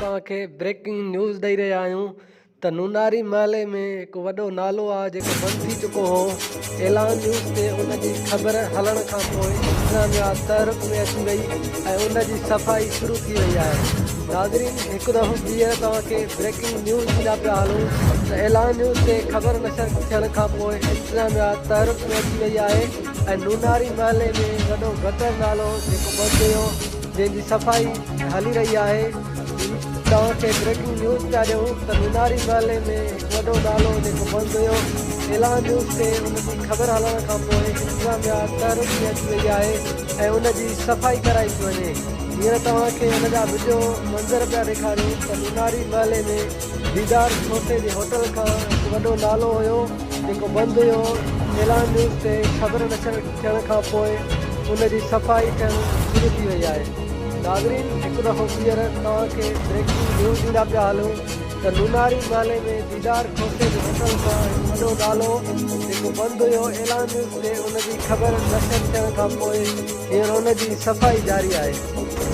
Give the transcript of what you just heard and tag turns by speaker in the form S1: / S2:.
S1: तव्हांखे breaking news ॾेई रहिया आहियूं त नूनारी महले में हिकु वॾो नालो आहे जेको बंदि थी चुको हो। एलान न्यूज़ ते उनजी ख़बर हलण खां पोइ इंतज़ामिया तहरीक में अची वई ऐं उनजी सफ़ाई शुरू थी वई आहे। नाज़रीन, हिकु दफ़ो ॿीहर तव्हांखे ब्रेकिंग न्यूज़ ॾींदा पिया हलूं त एलान न्यूज़ ते ख़बर नशर थियण खां पोइ इंतज़ामिया तहरीक में अची वई आहे ऐं नूनारी महले में वॾो गटर नालो जेको बंदि हुयो जंहिंजी सफ़ाई हली रही आहे। तव्हांखे ब्रेकिंग न्यूज़ पिया ॾियूं त नूनारी महले में वॾो नालो जेको बंदि हुयो एलान न्यूज़ ते उनजी ख़बर हलण खां पोइ इंतज़ामिया तहरीक में अची वई आहे ऐं उनजी सफ़ाई कराई थी वञे। हींअर तव्हांखे हुन जा वीडियो मंज़र पिया ॾेखारियूं त नूनारी महले में दीदार खोसे जे होटल खां हिकु वॾो नालो हुयो जेको बंदि हुयो। एलान न्यूज़ ते ख़बर नशर थियण खां पोइ उनजी सफ़ाई थियणु शुरू थी वई आहे। नाज़रीन, हिकु दफ़ो ॿीहर तव्हांखे ब्रेकिंग न्यूज़ ॾींदा पिया हलूं त नूनारी महले में दीदार खोसे जे होटल खां हिकु वॾो नालो जेको बंदि हुयो एलान न्यूज़ ते उनजी ख़बर नशर थियण खां पोइ हींअर उनजी सफ़ाई जारी आहे।